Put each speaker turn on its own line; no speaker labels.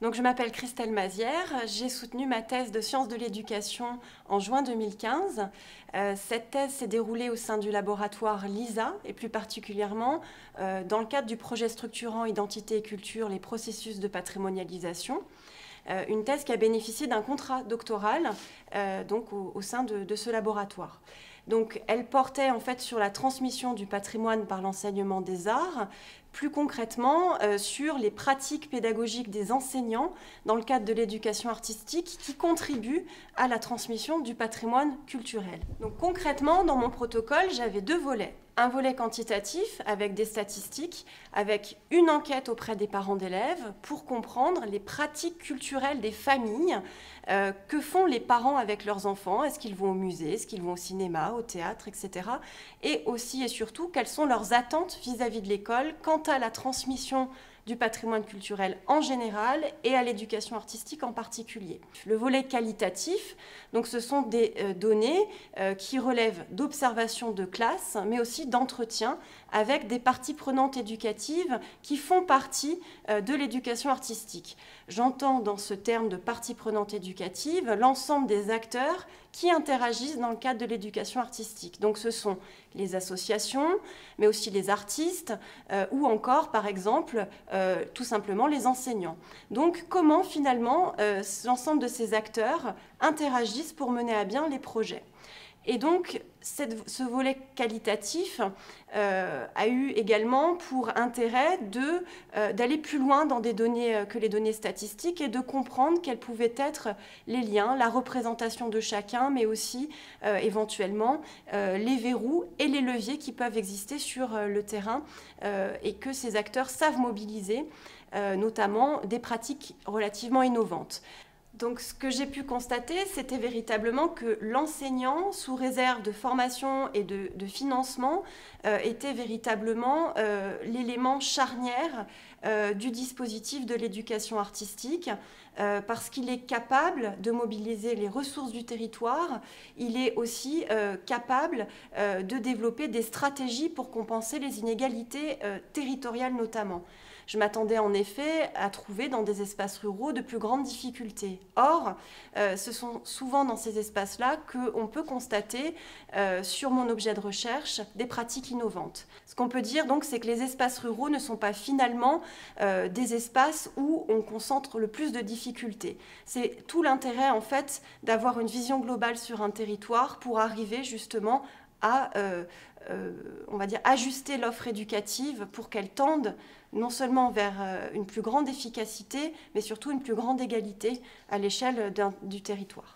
Donc, je m'appelle Christelle Mazière, j'ai soutenu ma thèse de sciences de l'éducation en juin 2015. Cette thèse s'est déroulée au sein du laboratoire LISA et plus particulièrement dans le cadre du projet structurant Identité et culture, les processus de patrimonialisation. Une thèse qui a bénéficié d'un contrat doctoral donc au sein de ce laboratoire. Donc, elle portait en fait sur la transmission du patrimoine par l'enseignement des arts, plus concrètement sur les pratiques pédagogiques des enseignants dans le cadre de l'éducation artistique qui contribuent à la transmission du patrimoine culturel. Donc concrètement, dans mon protocole, j'avais deux volets. Un volet quantitatif avec des statistiques, avec une enquête auprès des parents d'élèves pour comprendre les pratiques culturelles des familles. Que font les parents avec leurs enfants? Est-ce qu'ils vont au musée? Est-ce qu'ils vont au cinéma, au théâtre, etc. Et aussi et surtout, quelles sont leurs attentes vis-à-vis de l'école quant à la transmission du patrimoine culturel en général et à l'éducation artistique en particulier. Le volet qualitatif, donc ce sont des données qui relèvent d'observations de classe, mais aussi d'entretien avec des parties prenantes éducatives qui font partie de l'éducation artistique. J'entends dans ce terme de parties prenantes éducatives l'ensemble des acteurs qui interagissent dans le cadre de l'éducation artistique. Donc ce sont les associations, mais aussi les artistes ou encore, par exemple, tout simplement les enseignants. Donc comment finalement l'ensemble de ces acteurs interagissent pour mener à bien les projets. Et donc, ce volet qualitatif a eu également pour intérêt d'aller plus loin dans des données que les données statistiques et de comprendre quels pouvaient être les liens, la représentation de chacun, mais aussi éventuellement les verrous et les leviers qui peuvent exister sur le terrain et que ces acteurs savent mobiliser, notamment des pratiques relativement innovantes. Donc ce que j'ai pu constater, c'était véritablement que l'enseignant, sous réserve de formation et de financement, était véritablement l'élément charnière du dispositif de l'éducation artistique, parce qu'il est capable de mobiliser les ressources du territoire, il est aussi capable de développer des stratégies pour compenser les inégalités territoriales notamment. Je m'attendais en effet à trouver dans des espaces ruraux de plus grandes difficultés. Or, ce sont souvent dans ces espaces-là qu'on peut constater, sur mon objet de recherche, des pratiques innovantes. Ce qu'on peut dire donc, c'est que les espaces ruraux ne sont pas finalement des espaces où on concentre le plus de difficultés. C'est tout l'intérêt en fait d'avoir une vision globale sur un territoire pour arriver justement à on va dire, ajuster l'offre éducative pour qu'elle tende non seulement vers une plus grande efficacité, mais surtout une plus grande égalité à l'échelle du territoire.